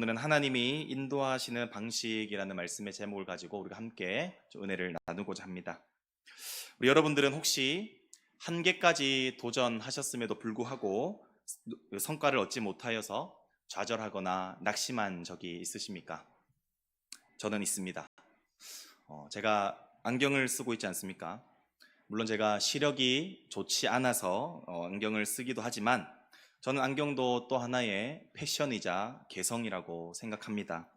오늘은 하나님이 인도하시는 방식이라는 말씀의 제목을 가지고 우리가 함께 좀 은혜를 나누고자 합니다. 우리 여러분들은 혹시 한계까지 도전하셨음에도 불구하고 성과를 얻지 못하여서 좌절하거나 낙심한 적이 있으십니까? 저는 있습니다. 제가 안경을 쓰고 있지 않습니까? 물론 제가 시력이 좋지 않아서 안경을 쓰기도 하지만 저는 안경도 또 하나의 패션이자 개성이라고 생각합니다.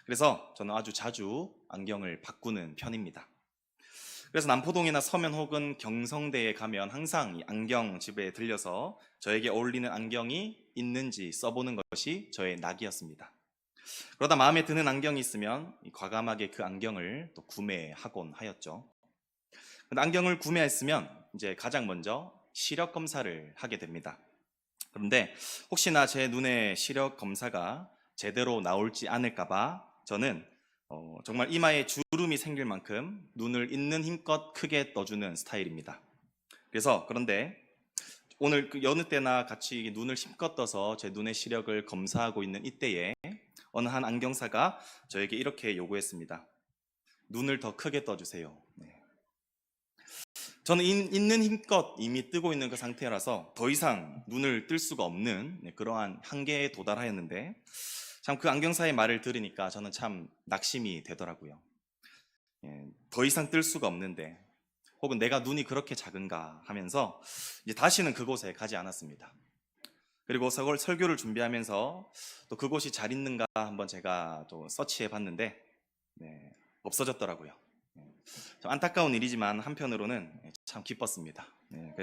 그래서 저는 아주 자주 안경을 바꾸는 편입니다. 그래서 남포동이나 서면 혹은 경성대에 가면 항상 이 안경집에 들려서 저에게 어울리는 안경이 있는지 써보는 것이 저의 낙이었습니다. 그러다 마음에 드는 안경이 있으면 과감하게 그 안경을 또 구매하곤 하였죠. 안경을 구매했으면 이제 가장 먼저 시력 검사를 하게 됩니다. 그런데 혹시나 제 눈의 시력 검사가 제대로 나올지 않을까봐 저는 정말 이마에 주름이 생길 만큼 눈을 있는 힘껏 크게 떠주는 스타일입니다. 그런데 오늘 여느 때나 같이 눈을 힘껏 떠서 제 눈의 시력을 검사하고 있는 이때에 어느 한 안경사가 저에게 이렇게 요구했습니다. 눈을 더 크게 떠주세요. 저는 있는 힘껏 이미 뜨고 있는 그 상태라서 더 이상 눈을 뜰 수가 없는 그러한 한계에 도달하였는데 참 그 안경사의 말을 들으니까 저는 참 낙심이 되더라고요. 더 이상 뜰 수가 없는데 혹은 내가 눈이 그렇게 작은가 하면서 이제 다시는 그곳에 가지 않았습니다. 그리고 설교를 준비하면서 또 그곳이 잘 있는가 한번 제가 또 서치해 봤는데 없어졌더라고요. 좀 안타까운 일이지만 한편으로는 참 기뻤습니다.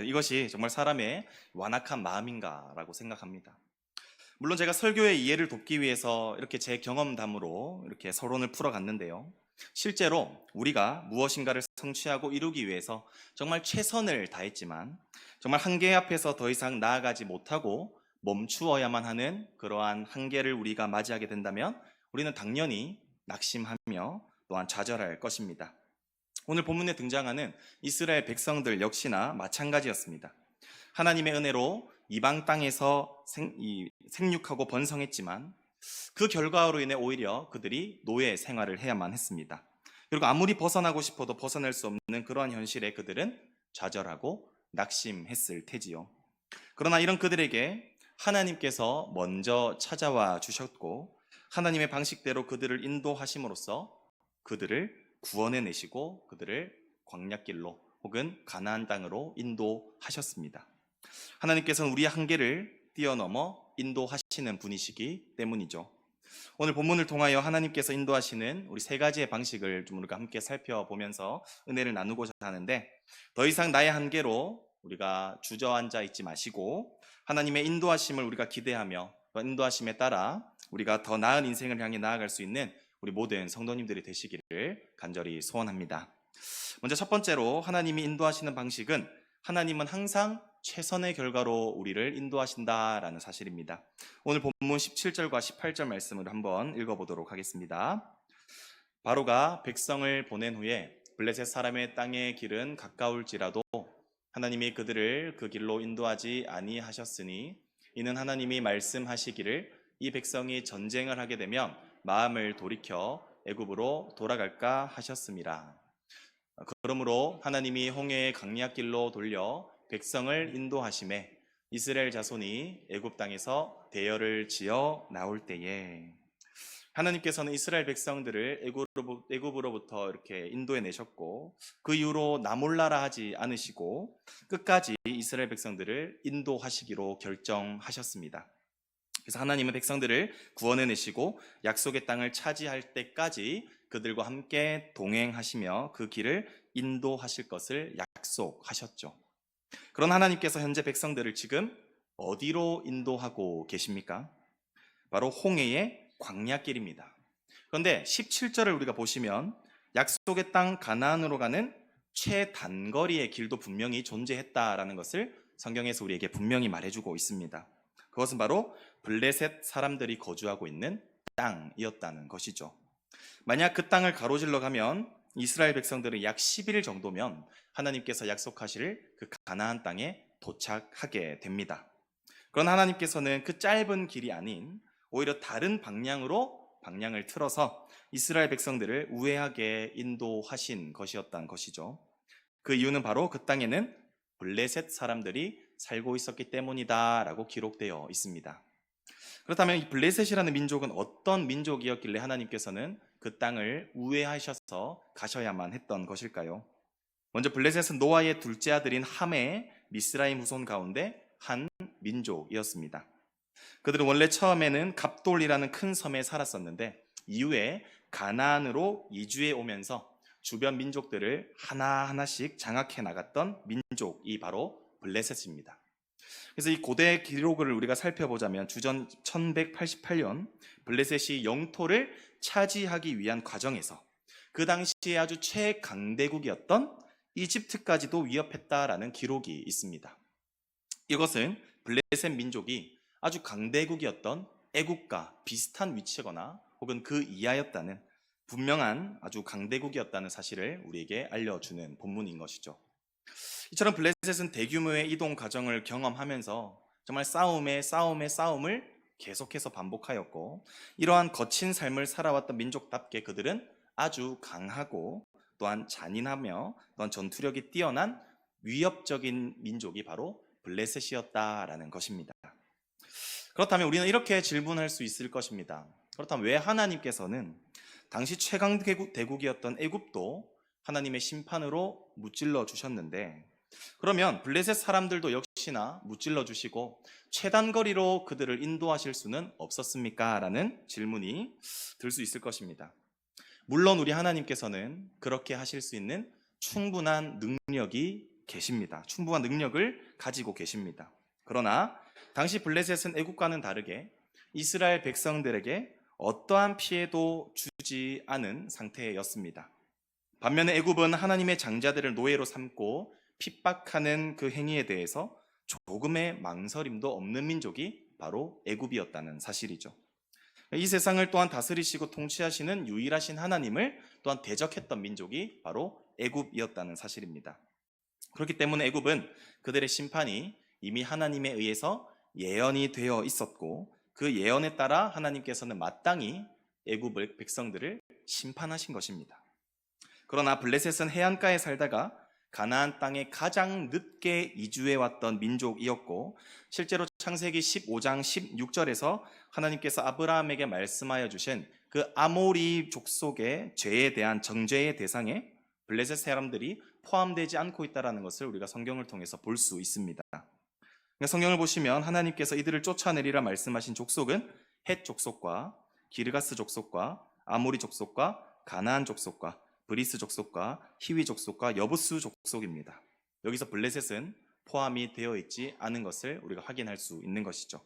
이것이 정말 사람의 완악한 마음인가라고 생각합니다. 물론 제가 설교의 이해를 돕기 위해서 이렇게 제 경험담으로 이렇게 서론을 풀어갔는데요. 실제로 우리가 무엇인가를 성취하고 이루기 위해서 정말 최선을 다했지만 정말 한계 앞에서 더 이상 나아가지 못하고 멈추어야만 하는 그러한 한계를 우리가 맞이하게 된다면 우리는 당연히 낙심하며 또한 좌절할 것입니다. 오늘 본문에 등장하는 이스라엘 백성들 역시나 마찬가지였습니다. 하나님의 은혜로 이방 땅에서 생육하고 번성했지만 그 결과로 인해 오히려 그들이 노예 생활을 해야만 했습니다. 그리고 아무리 벗어나고 싶어도 벗어날 수 없는 그러한 현실에 그들은 좌절하고 낙심했을 테지요. 그러나 이런 그들에게 하나님께서 먼저 찾아와 주셨고 하나님의 방식대로 그들을 인도하심으로써 그들을 구원해내시고 그들을 광야길로 혹은 가나안 땅으로 인도하셨습니다. 하나님께서는 우리의 한계를 뛰어넘어 인도하시는 분이시기 때문이죠. 오늘 본문을 통하여 하나님께서 인도하시는 우리 세 가지의 방식을 좀 우리가 함께 살펴보면서 은혜를 나누고자 하는데 더 이상 나의 한계로 우리가 주저앉아 있지 마시고 하나님의 인도하심을 우리가 기대하며 인도하심에 따라 우리가 더 나은 인생을 향해 나아갈 수 있는 우리 모든 성도님들이 되시기를 간절히 소원합니다. 먼저 첫 번째로 하나님이 인도하시는 방식은 하나님은 항상 최선의 결과로 우리를 인도하신다라는 사실입니다. 오늘 본문 17절과 18절 말씀을 한번 읽어보도록 하겠습니다. 바로가 백성을 보낸 후에 블레셋 사람의 땅의 길은 가까울지라도 하나님이 그들을 그 길로 인도하지 아니하셨으니 이는 하나님이 말씀하시기를 이 백성이 전쟁을 하게 되면 마음을 돌이켜 애굽으로 돌아갈까 하셨습니다. 그러므로 하나님이 홍해의 강약길로 돌려 백성을 인도하심에 이스라엘 자손이 애굽 땅에서 대열을 지어 나올 때에 하나님께서는 이스라엘 백성들을 애굽으로부터 이렇게 인도해 내셨고 그 이후로 나 몰라라 하지 않으시고 끝까지 이스라엘 백성들을 인도하시기로 결정하셨습니다. 그래서 하나님은 백성들을 구원해내시고 약속의 땅을 차지할 때까지 그들과 함께 동행하시며 그 길을 인도하실 것을 약속하셨죠. 그런 하나님께서 현재 백성들을 지금 어디로 인도하고 계십니까? 바로 홍해의 광야길입니다. 그런데 17절을 우리가 보시면 약속의 땅 가나안으로 가는 최단거리의 길도 분명히 존재했다라는 것을 성경에서 우리에게 분명히 말해주고 있습니다. 그것은 바로 블레셋 사람들이 거주하고 있는 땅이었다는 것이죠. 만약 그 땅을 가로질러 가면 이스라엘 백성들은 약 10일 정도면 하나님께서 약속하실 그 가나안 땅에 도착하게 됩니다. 그러나 하나님께서는 그 짧은 길이 아닌 오히려 다른 방향을 틀어서 이스라엘 백성들을 우회하게 인도하신 것이었다는 것이죠. 그 이유는 바로 그 땅에는 블레셋 사람들이 살고 있었기 때문이다라고 기록되어 있습니다. 그렇다면 이 블레셋이라는 민족은 어떤 민족이었길래 하나님께서는 그 땅을 우회하셔서 가셔야만 했던 것일까요? 먼저 블레셋은 노아의 둘째 아들인 함의 미스라임 후손 가운데 한 민족이었습니다. 그들은 원래 처음에는 갑돌이라는 큰 섬에 살았었는데 이후에 가나안으로 이주해 오면서 주변 민족들을 하나하나씩 장악해 나갔던 민족이 바로 블레셋입니다. 그래서 이 고대 기록을 우리가 살펴보자면 주전 1188년 블레셋이 영토를 차지하기 위한 과정에서 그 당시에 아주 최강대국이었던 이집트까지도 위협했다라는 기록이 있습니다. 이것은 블레셋 민족이 아주 강대국이었던 애국과 비슷한 위치거나 혹은 그 이하였다는 분명한 아주 강대국이었다는 사실을 우리에게 알려주는 본문인 것이죠. 이처럼 블레셋은 대규모의 이동 과정을 경험하면서 정말 싸움을 계속해서 반복하였고, 이러한 거친 삶을 살아왔던 민족답게 그들은 아주 강하고 또한 잔인하며 또한 전투력이 뛰어난 위협적인 민족이 바로 블레셋이었다라는 것입니다. 그렇다면 우리는 이렇게 질문할 수 있을 것입니다. 그렇다면 왜 하나님께서는 당시 최강 대국이었던 애굽도 하나님의 심판으로 무찔러 주셨는데, 그러면 블레셋 사람들도 역시나 무찔러 주시고 최단거리로 그들을 인도하실 수는 없었습니까? 라는 질문이 들 수 있을 것입니다. 물론 우리 하나님께서는 그렇게 하실 수 있는 충분한 능력이 계십니다. 충분한 능력을 가지고 계십니다. 그러나 당시 블레셋은 애국과는 다르게 이스라엘 백성들에게 어떠한 피해도 주지 않은 상태였습니다. 반면에 애굽은 하나님의 장자들을 노예로 삼고 핍박하는 그 행위에 대해서 조금의 망설임도 없는 민족이 바로 애굽이었다는 사실이죠. 이 세상을 또한 다스리시고 통치하시는 유일하신 하나님을 또한 대적했던 민족이 바로 애굽이었다는 사실입니다. 그렇기 때문에 애굽은 그들의 심판이 이미 하나님에 의해서 예언이 되어 있었고, 그 예언에 따라 하나님께서는 마땅히 애굽 백성들을 심판하신 것입니다. 그러나 블레셋은 해안가에 살다가 가나안 땅에 가장 늦게 이주해 왔던 민족이었고, 실제로 창세기 15장 16절에서 하나님께서 아브라함에게 말씀하여 주신 그 아모리 족속의 죄에 대한 정죄의 대상에 블레셋 사람들이 포함되지 않고 있다는 것을 우리가 성경을 통해서 볼 수 있습니다. 성경을 보시면 하나님께서 이들을 쫓아내리라 말씀하신 족속은 헷 족속과 기르가스 족속과 아모리 족속과 가나안 족속과 브리스 족속과 히위 족속과 여부스 족속입니다. 여기서 블레셋은 포함이 되어 있지 않은 것을 우리가 확인할 수 있는 것이죠.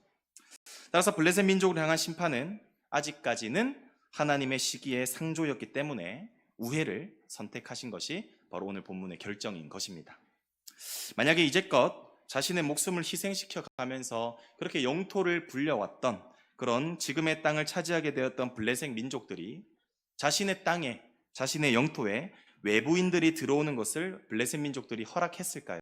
따라서 블레셋 민족을 향한 심판은 아직까지는 하나님의 시기의 상조였기 때문에 우회를 선택하신 것이 바로 오늘 본문의 결정인 것입니다. 만약에 이제껏 자신의 목숨을 희생시켜 가면서 그렇게 영토를 불려왔던 그런 지금의 땅을 차지하게 되었던 블레셋 민족들이 자신의 땅에, 자신의 영토에 외부인들이 들어오는 것을 블레셋 민족들이 허락했을까요?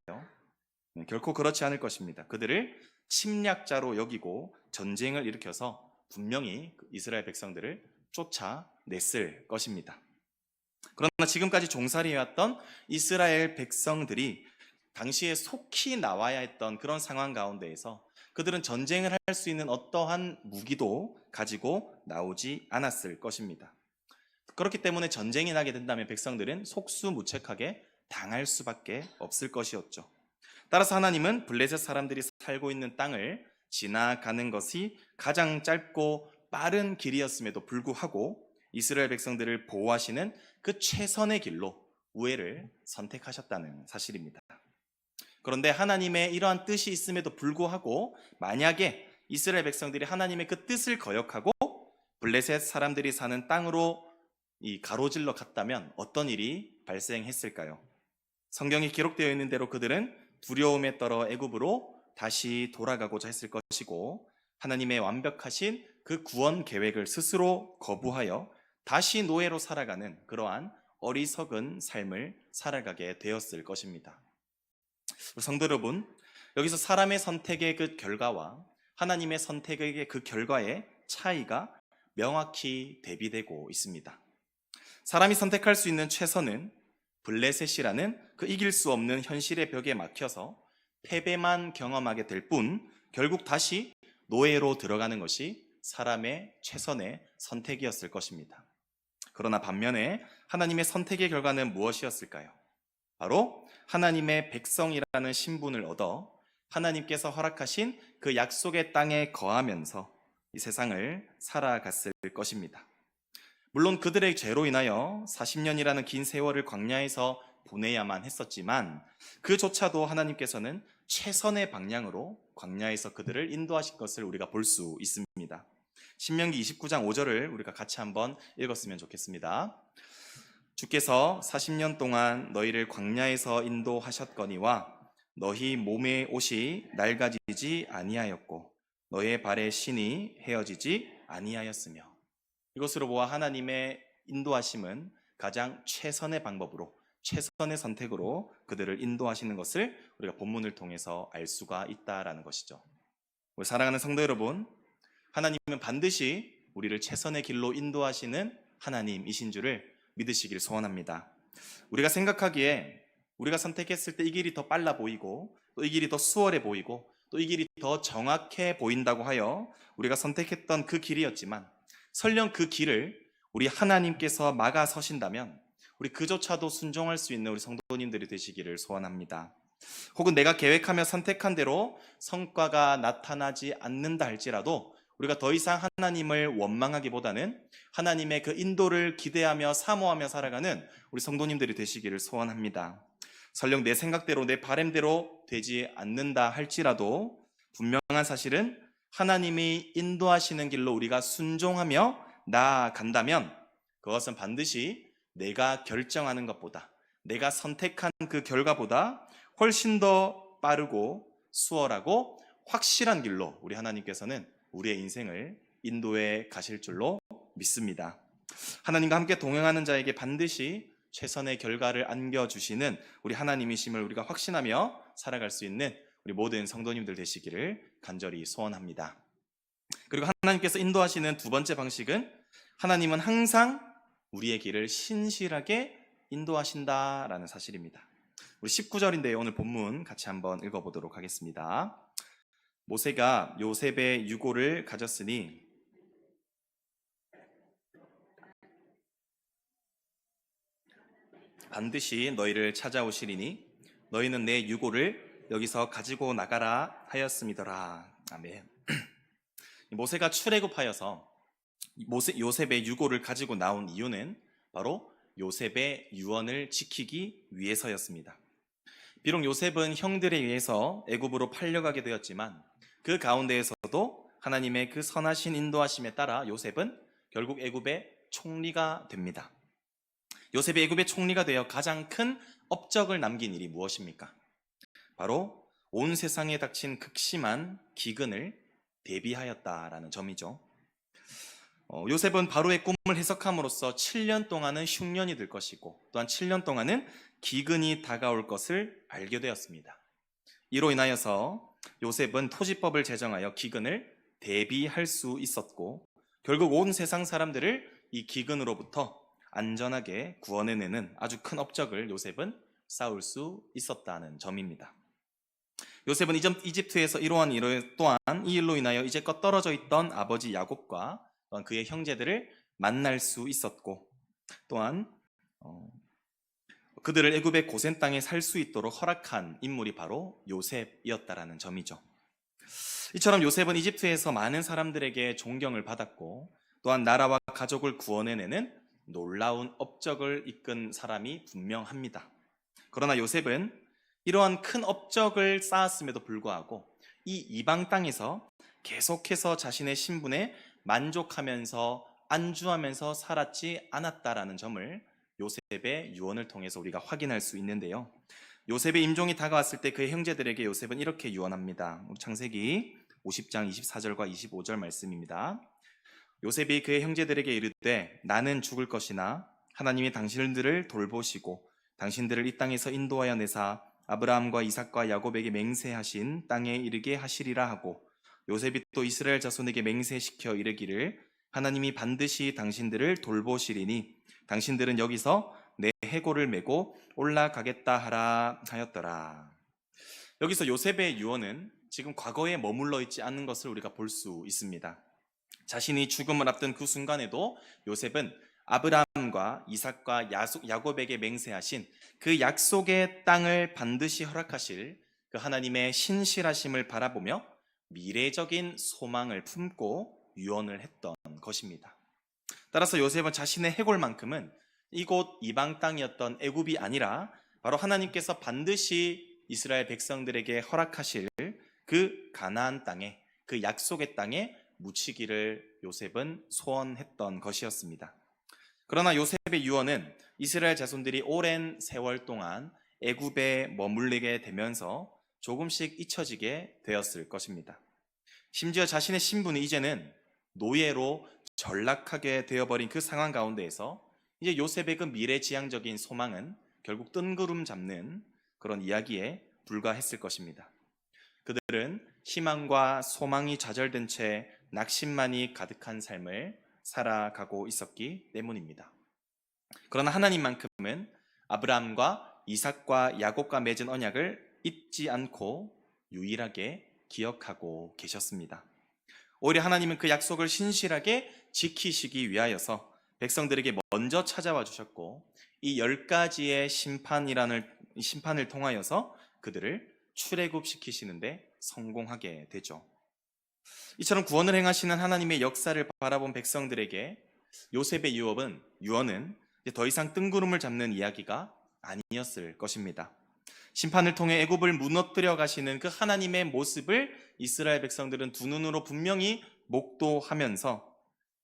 결코 그렇지 않을 것입니다. 그들을 침략자로 여기고 전쟁을 일으켜서 분명히 이스라엘 백성들을 쫓아냈을 것입니다. 그러나 지금까지 종살이해왔던 이스라엘 백성들이 당시에 속히 나와야 했던 그런 상황 가운데에서 그들은 전쟁을 할 수 있는 어떠한 무기도 가지고 나오지 않았을 것입니다. 그렇기 때문에 전쟁이 나게 된다면 백성들은 속수무책하게 당할 수밖에 없을 것이었죠. 따라서 하나님은 블레셋 사람들이 살고 있는 땅을 지나가는 것이 가장 짧고 빠른 길이었음에도 불구하고 이스라엘 백성들을 보호하시는 그 최선의 길로 우회를 선택하셨다는 사실입니다. 그런데 하나님의 이러한 뜻이 있음에도 불구하고 만약에 이스라엘 백성들이 하나님의 그 뜻을 거역하고 블레셋 사람들이 사는 땅으로 가로질러 갔다면 어떤 일이 발생했을까요? 성경이 기록되어 있는 대로 그들은 두려움에 떨어 애굽으로 다시 돌아가고자 했을 것이고, 하나님의 완벽하신 그 구원 계획을 스스로 거부하여 다시 노예로 살아가는 그러한 어리석은 삶을 살아가게 되었을 것입니다. 성도 여러분, 여기서 사람의 선택의 그 결과와 하나님의 선택의 그 결과에 차이가 명확히 대비되고 있습니다. 사람이 선택할 수 있는 최선은 블레셋이라는 그 이길 수 없는 현실의 벽에 막혀서 패배만 경험하게 될 뿐 결국 다시 노예로 들어가는 것이 사람의 최선의 선택이었을 것입니다. 그러나 반면에 하나님의 선택의 결과는 무엇이었을까요? 바로 하나님의 백성이라는 신분을 얻어 하나님께서 허락하신 그 약속의 땅에 거하면서 이 세상을 살아갔을 것입니다. 물론 그들의 죄로 인하여 40년이라는 긴 세월을 광야에서 보내야만 했었지만 그조차도 하나님께서는 최선의 방향으로 광야에서 그들을 인도하신 것을 우리가 볼 수 있습니다. 신명기 29장 5절을 우리가 같이 한번 읽었으면 좋겠습니다. 주께서 40년 동안 너희를 광야에서 인도하셨거니와 너희 몸의 옷이 낡아지지 아니하였고 너의 발의 신이 헤어지지 아니하였으며. 이것으로 보아 하나님의 인도하심은 가장 최선의 방법으로 최선의 선택으로 그들을 인도하시는 것을 우리가 본문을 통해서 알 수가 있다라는 것이죠. 우리 사랑하는 성도 여러분, 하나님은 반드시 우리를 최선의 길로 인도하시는 하나님이신 줄을 믿으시길 소원합니다. 우리가 생각하기에 우리가 선택했을 때 이 길이 더 빨라 보이고 또 이 길이 더 수월해 보이고 또 이 길이 더 정확해 보인다고 하여 우리가 선택했던 그 길이었지만 설령 그 길을 우리 하나님께서 막아서신다면 우리 그조차도 순종할 수 있는 우리 성도님들이 되시기를 소원합니다. 혹은 내가 계획하며 선택한 대로 성과가 나타나지 않는다 할지라도 우리가 더 이상 하나님을 원망하기보다는 하나님의 그 인도를 기대하며 사모하며 살아가는 우리 성도님들이 되시기를 소원합니다. 설령 내 생각대로 내 바램대로 되지 않는다 할지라도 분명한 사실은 하나님이 인도하시는 길로 우리가 순종하며 나아간다면 그것은 반드시 내가 결정하는 것보다 내가 선택한 그 결과보다 훨씬 더 빠르고 수월하고 확실한 길로 우리 하나님께서는 우리의 인생을 인도해 가실 줄로 믿습니다. 하나님과 함께 동행하는 자에게 반드시 최선의 결과를 안겨주시는 우리 하나님이심을 우리가 확신하며 살아갈 수 있는 우리 모든 성도님들 되시기를 간절히 소원합니다. 그리고 하나님께서 인도하시는 두 번째 방식은 하나님은 항상 우리의 길을 신실하게 인도하신다라는 사실입니다. 우리 19절인데요. 오늘 본문 같이 한번 읽어보도록 하겠습니다. 모세가 요셉의 유고를 가졌으니 반드시 너희를 찾아오시리니 너희는 내 유고를 여기서 가지고 나가라 하였음이더라. 아멘. 모세가 출애굽하여서 요셉의 유고를 가지고 나온 이유는 바로 요셉의 유언을 지키기 위해서였습니다. 비록 요셉은 형들에 의해서 애굽으로 팔려가게 되었지만 그 가운데에서도 하나님의 그 선하신 인도하심에 따라 요셉은 결국 애굽의 총리가 됩니다. 요셉이 애굽의 총리가 되어 가장 큰 업적을 남긴 일이 무엇입니까? 바로 온 세상에 닥친 극심한 기근을 대비하였다라는 점이죠. 요셉은 바로의 꿈을 해석함으로써 7년 동안은 흉년이 될 것이고 또한 7년 동안은 기근이 다가올 것을 알게 되었습니다. 이로 인하여서 요셉은 토지법을 제정하여 기근을 대비할 수 있었고 결국 온 세상 사람들을 이 기근으로부터 안전하게 구원해내는 아주 큰 업적을 요셉은 쌓을 수 있었다는 점입니다. 요셉은 이집트에서 이러한 일 또한 이 일로 인하여 이제껏 떨어져 있던 아버지 야곱과 또한 그의 형제들을 만날 수 있었고 또한 그들을 애굽의 고센 땅에 살 수 있도록 허락한 인물이 바로 요셉이었다라는 점이죠. 이처럼 요셉은 이집트에서 많은 사람들에게 존경을 받았고 또한 나라와 가족을 구원해내는 놀라운 업적을 이끈 사람이 분명합니다. 그러나 요셉은 이러한 큰 업적을 쌓았음에도 불구하고 이 이방 땅에서 계속해서 자신의 신분에 만족하면서 안주하면서 살았지 않았다라는 점을 요셉의 유언을 통해서 우리가 확인할 수 있는데요. 요셉의 임종이 다가왔을 때 그의 형제들에게 요셉은 이렇게 유언합니다. 창세기 50장 24절과 25절 말씀입니다. 요셉이 그의 형제들에게 이르되 나는 죽을 것이나 하나님이 당신들을 돌보시고 당신들을 이 땅에서 인도하여 내사 아브라함과 이삭과 야곱에게 맹세하신 땅에 이르게 하시리라 하고 요셉이 또 이스라엘 자손에게 맹세시켜 이르기를 하나님이 반드시 당신들을 돌보시리니 당신들은 여기서 내 해골을 메고 올라가겠다 하라 하였더라. 여기서 요셉의 유언은 지금 과거에 머물러 있지 않는 것을 우리가 볼 수 있습니다. 자신이 죽음을 앞둔 그 순간에도 요셉은 아브라함과 이삭과 야곱에게 맹세하신 그 약속의 땅을 반드시 허락하실 그 하나님의 신실하심을 바라보며 미래적인 소망을 품고 유언을 했던 것입니다. 따라서 요셉은 자신의 해골만큼은 이곳 이방 땅이었던 애굽이 아니라 바로 하나님께서 반드시 이스라엘 백성들에게 허락하실 그 가나안 땅에, 그 약속의 땅에 묻히기를 요셉은 소원했던 것이었습니다. 그러나 요셉의 유언은 이스라엘 자손들이 오랜 세월 동안 애굽에 머물게 되면서 조금씩 잊혀지게 되었을 것입니다. 심지어 자신의 신분이 이제는 노예로 전락하게 되어버린 그 상황 가운데에서 이제 요셉의 그 미래지향적인 소망은 결국 뜬구름 잡는 그런 이야기에 불과했을 것입니다. 그들은 희망과 소망이 좌절된 채 낙심만이 가득한 삶을 살아가고 있었기 때문입니다. 그러나 하나님만큼은 아브라함과 이삭과 야곱과 맺은 언약을 잊지 않고 유일하게 기억하고 계셨습니다. 오히려 하나님은 그 약속을 신실하게 지키시기 위하여서 백성들에게 먼저 찾아와 주셨고 이 10가지의 심판을 통하여서 그들을 출애굽시키시는데 성공하게 되죠. 이처럼 구원을 행하시는 하나님의 역사를 바라본 백성들에게 요셉의 유언은 더 이상 뜬구름을 잡는 이야기가 아니었을 것입니다. 심판을 통해 애굽을 무너뜨려 가시는 그 하나님의 모습을 이스라엘 백성들은 두 눈으로 분명히 목도하면서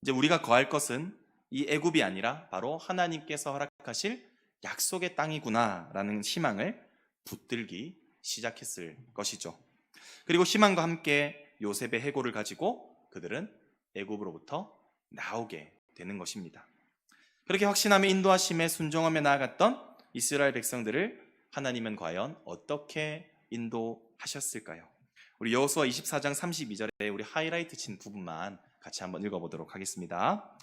이제 우리가 거할 것은 이 애굽이 아니라 바로 하나님께서 허락하실 약속의 땅이구나라는 희망을 붙들기 시작했을 것이죠. 그리고 희망과 함께 요셉의 해골을 가지고 그들은 애굽으로부터 나오게 되는 것입니다. 그렇게 확신하며 인도하심에 순종하며 나아갔던 이스라엘 백성들을 하나님은 과연 어떻게 인도하셨을까요? 우리 여호수아 24장 32절에 우리 하이라이트 친 부분만 같이 한번 읽어보도록 하겠습니다.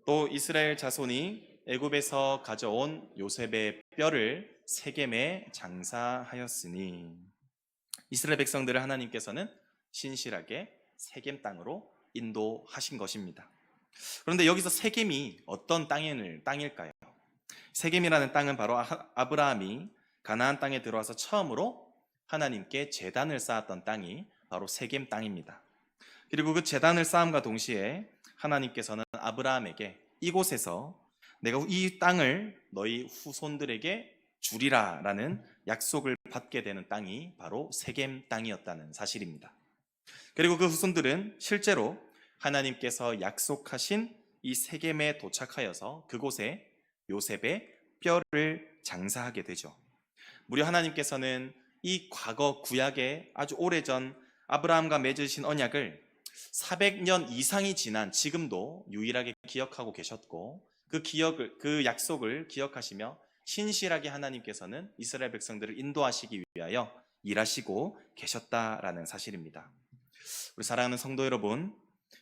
또 이스라엘 자손이 애굽에서 가져온 요셉의 뼈를 세겜에 장사하였으니 이스라엘 백성들을 하나님께서는 신실하게 세겜 땅으로 인도하신 것입니다. 그런데 여기서 세겜이 어떤 땅일까요? 세겜이라는 땅은 바로 아브라함이 가나안 땅에 들어와서 처음으로 하나님께 제단을 쌓았던 땅이 바로 세겜 땅입니다. 그리고 그 제단을 쌓음과 동시에 하나님께서는 아브라함에게 이곳에서 내가 이 땅을 너희 후손들에게 주리라라는 약속을 받게 되는 땅이 바로 세겜 땅이었다는 사실입니다. 그리고 그 후손들은 실제로 하나님께서 약속하신 이 세겜에 도착하여서 그곳에 요셉의 뼈를 장사하게 되죠. 무려 하나님께서는 이 과거 구약의 아주 오래전 아브라함과 맺으신 언약을 400년 이상이 지난 지금도 유일하게 기억하고 계셨고 그 약속을 기억하시며 신실하게 하나님께서는 이스라엘 백성들을 인도하시기 위하여 일하시고 계셨다라는 사실입니다. 우리 사랑하는 성도 여러분,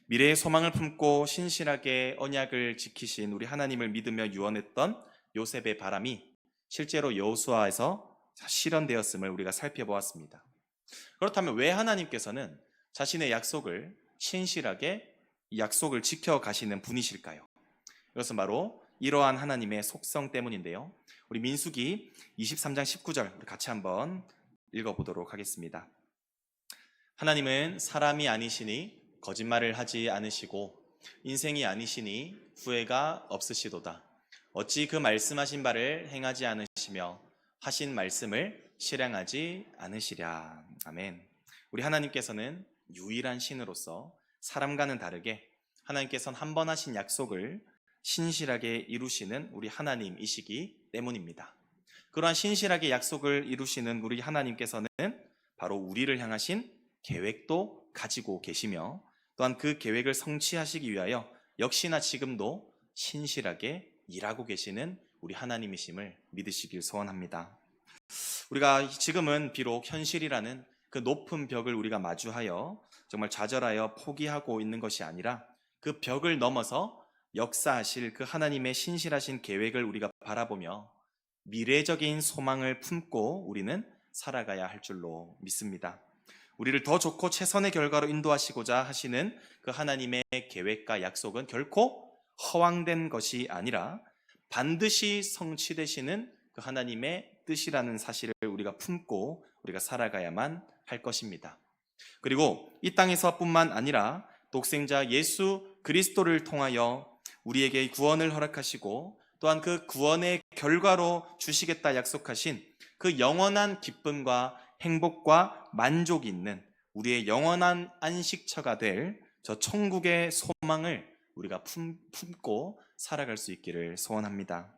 미래의 소망을 품고 신실하게 언약을 지키신 우리 하나님을 믿으며 유언했던 요셉의 바람이 실제로 여호수아에서 실현되었음을 우리가 살펴보았습니다. 그렇다면 왜 하나님께서는 자신의 약속을 신실하게 약속을 지켜가시는 분이실까요? 이것은 바로 이러한 하나님의 속성 때문인데요. 우리 민수기 23장 19절 같이 한번 읽어보도록 하겠습니다. 하나님은 사람이 아니시니 거짓말을 하지 않으시고 인생이 아니시니 후회가 없으시도다. 어찌 그 말씀하신 바를 행하지 않으시며 하신 말씀을 실행하지 않으시랴. 아멘. 우리 하나님께서는 유일한 신으로서 사람과는 다르게 하나님께서는 한 번 하신 약속을 신실하게 이루시는 우리 하나님이시기 때문입니다. 그러한 신실하게 약속을 이루시는 우리 하나님께서는 바로 우리를 향하신 계획도 가지고 계시며 또한 그 계획을 성취하시기 위하여 역시나 지금도 신실하게 일하고 계시는 우리 하나님이심을 믿으시길 소원합니다. 우리가 지금은 비록 현실이라는 그 높은 벽을 우리가 마주하여 정말 좌절하여 포기하고 있는 것이 아니라 그 벽을 넘어서 역사하실 그 하나님의 신실하신 계획을 우리가 바라보며 미래적인 소망을 품고 우리는 살아가야 할 줄로 믿습니다. 우리를 더 좋고 최선의 결과로 인도하시고자 하시는 그 하나님의 계획과 약속은 결코 허황된 것이 아니라 반드시 성취되시는 그 하나님의 뜻이라는 사실을 우리가 품고 우리가 살아가야만 할 것입니다. 그리고 이 땅에서뿐만 아니라 독생자 예수 그리스도를 통하여 우리에게 구원을 허락하시고 또한 그 구원의 결과로 주시겠다 약속하신 그 영원한 기쁨과 행복과 만족이 있는 우리의 영원한 안식처가 될 저 천국의 소망을 우리가 품고 살아갈 수 있기를 소원합니다.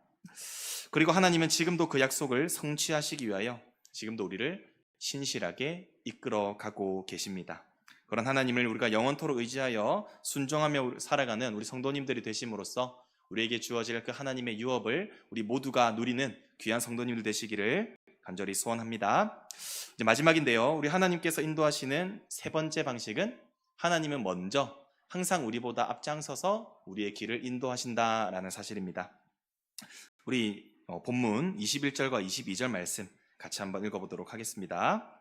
그리고 하나님은 지금도 그 약속을 성취하시기 위하여 지금도 우리를 신실하게 이끌어 가고 계십니다. 그런 하나님을 우리가 영원토록 의지하여 순종하며 살아가는 우리 성도님들이 되심으로써 우리에게 주어질 그 하나님의 유업을 우리 모두가 누리는 귀한 성도님들 되시기를 간절히 소원합니다. 이제 마지막인데요. 우리 하나님께서 인도하시는 세 번째 방식은 하나님은 먼저 항상 우리보다 앞장서서 우리의 길을 인도하신다라는 사실입니다. 우리 본문 21절과 22절 말씀 같이 한번 읽어보도록 하겠습니다.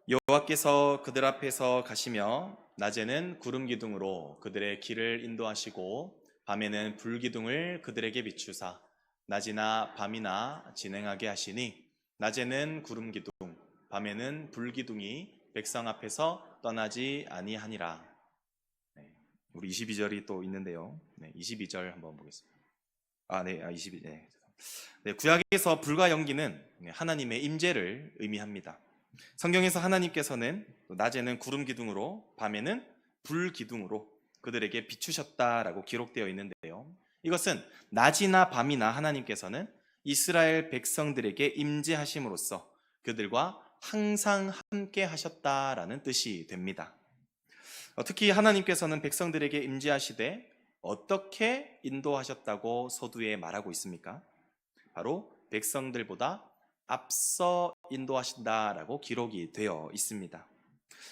여호와께서 그들 앞에서 가시며 낮에는 구름 기둥으로 그들의 길을 인도하시고 밤에는 불 기둥을 그들에게 비추사 낮이나 밤이나 진행하게 하시니 낮에는 구름 기둥 밤에는 불 기둥이 백성 앞에서 떠나지 아니하니라. 우리 22절이 또 있는데요. 22절 한번 보겠습니다. 22. 구약에서 불과 연기는 하나님의 임재를 의미합니다. 성경에서 하나님께서는 낮에는 구름 기둥으로 밤에는 불 기둥으로 그들에게 비추셨다라고 기록되어 있는데요. 이것은 낮이나 밤이나 하나님께서는 이스라엘 백성들에게 임재하심으로써 그들과 항상 함께 하셨다라는 뜻이 됩니다. 특히 하나님께서는 백성들에게 임재하시되 어떻게 인도하셨다고 서두에 말하고 있습니까? 바로 백성들보다 앞서 인도하신다라고 기록이 되어 있습니다.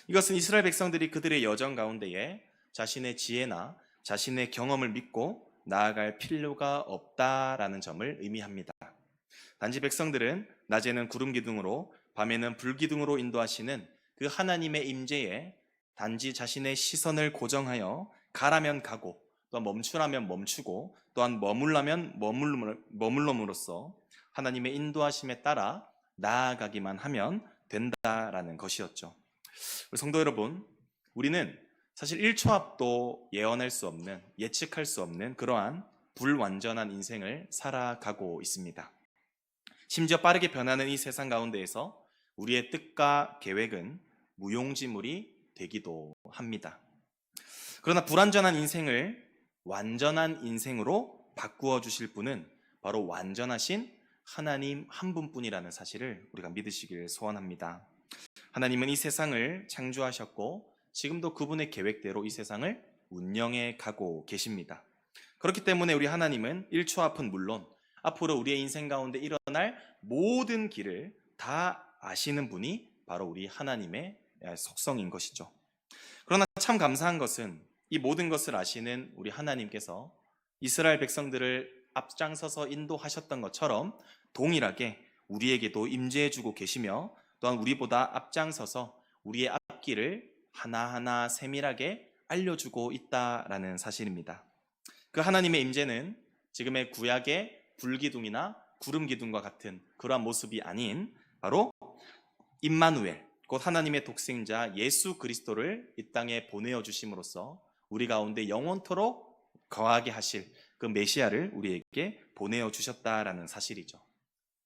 이것은 이스라엘 백성들이 그들의 여정 가운데에 자신의 지혜나 자신의 경험을 믿고 나아갈 필요가 없다라는 점을 의미합니다. 단지 백성들은 낮에는 구름 기둥으로 밤에는 불 기둥으로 인도하시는 그 하나님의 임재에 단지 자신의 시선을 고정하여 가라면 가고 또한 멈추라면 멈추고 또한 머물라면 머물럼으로써 하나님의 인도하심에 따라 나아가기만 하면 된다라는 것이었죠. 성도 여러분, 우리는 사실 1초 앞도 예언할 수 없는, 예측할 수 없는 그러한 불완전한 인생을 살아가고 있습니다. 심지어 빠르게 변하는 이 세상 가운데에서 우리의 뜻과 계획은 무용지물이 되기도 합니다. 그러나 불완전한 인생을 완전한 인생으로 바꾸어 주실 분은 바로 완전하신 하나님 한 분뿐이라는 사실을 우리가 믿으시길 소원합니다. 하나님은 이 세상을 창조하셨고 지금도 그분의 계획대로 이 세상을 운영해 가고 계십니다. 그렇기 때문에 우리 하나님은 1초 앞은 물론 앞으로 우리의 인생 가운데 일어날 모든 길을 다 아시는 분이 바로 우리 하나님의 속성인 것이죠. 그러나 참 감사한 것은 이 모든 것을 아시는 우리 하나님께서 이스라엘 백성들을 앞장서서 인도하셨던 것처럼 동일하게 우리에게도 임재해 주고 계시며 또한 우리보다 앞장서서 우리의 앞길을 하나하나 세밀하게 알려주고 있다라는 사실입니다. 그 하나님의 임재는 지금의 구약의 불기둥이나 구름기둥과 같은 그러한 모습이 아닌 바로 임마누엘, 곧 하나님의 독생자 예수 그리스도를 이 땅에 보내어 주심으로써 우리 가운데 영원토록 거하게 하실 그 메시아를 우리에게 보내어 주셨다라는 사실이죠.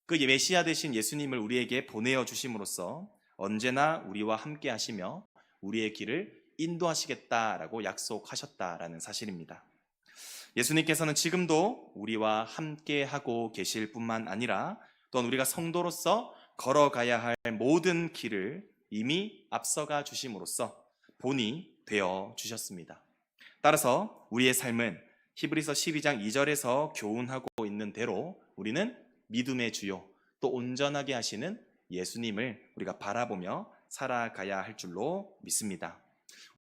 그 메시아 되신 예수님을 우리에게 보내어 주심으로써 언제나 우리와 함께 하시며 우리의 길을 인도하시겠다라고 약속하셨다라는 사실입니다. 예수님께서는 지금도 우리와 함께 하고 계실 뿐만 아니라 또한 우리가 성도로서 걸어가야 할 모든 길을 이미 앞서가 주심으로써 본이 되어 주셨습니다. 따라서 우리의 삶은 히브리서 12장 2절에서 교훈하고 있는 대로 우리는 믿음의 주요 또 온전하게 하시는 예수님을 우리가 바라보며 살아가야 할 줄로 믿습니다.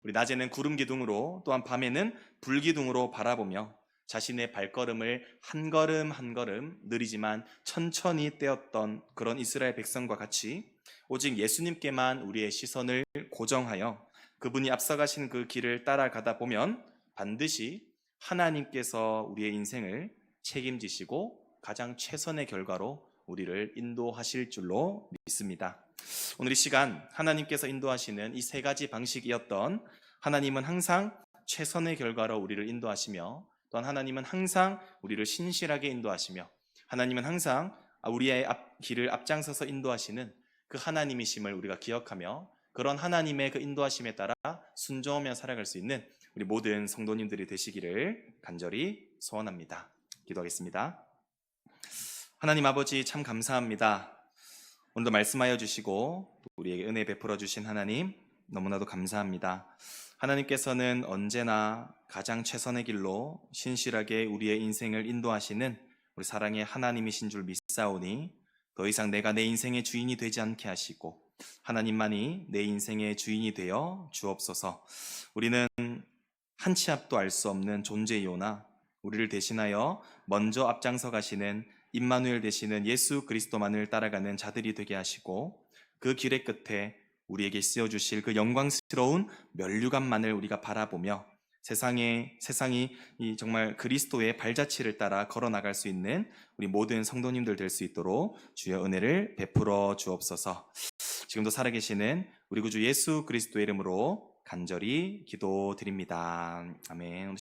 우리 낮에는 구름 기둥으로 또한 밤에는 불 기둥으로 바라보며 자신의 발걸음을 한 걸음 한 걸음 느리지만 천천히 떼었던 그런 이스라엘 백성과 같이 오직 예수님께만 우리의 시선을 고정하여 그분이 앞서가신 그 길을 따라가다 보면 반드시 하나님께서 우리의 인생을 책임지시고 가장 최선의 결과로 우리를 인도하실 줄로 믿습니다. 오늘 이 시간 하나님께서 인도하시는 이 세 가지 방식이었던 하나님은 항상 최선의 결과로 우리를 인도하시며 또한 하나님은 항상 우리를 신실하게 인도하시며 하나님은 항상 우리의 길을 앞장서서 인도하시는 그 하나님이심을 우리가 기억하며 그런 하나님의 그 인도하심에 따라 순종하며 살아갈 수 있는 우리 모든 성도님들이 되시기를 간절히 소원합니다. 기도하겠습니다. 하나님 아버지 참 감사합니다. 오늘도 말씀하여 주시고 우리에게 은혜 베풀어 주신 하나님 너무나도 감사합니다. 하나님께서는 언제나 가장 최선의 길로 신실하게 우리의 인생을 인도하시는 우리 사랑의 하나님이신 줄 믿사오니 더 이상 내가 내 인생의 주인이 되지 않게 하시고 하나님만이 내 인생의 주인이 되어 주옵소서. 우리는 한 치 앞도 알 수 없는 존재이오나 우리를 대신하여 먼저 앞장서 가시는 임마누엘 되시는 예수 그리스도만을 따라가는 자들이 되게 하시고 그 길의 끝에 우리에게 씌워주실 그 영광스러운 면류관만을 우리가 바라보며 세상이 정말 그리스도의 발자취를 따라 걸어나갈 수 있는 우리 모든 성도님들 될 수 있도록 주의 은혜를 베풀어 주옵소서. 지금도 살아계시는 우리 구주 예수 그리스도의 이름으로 간절히 기도드립니다. 아멘.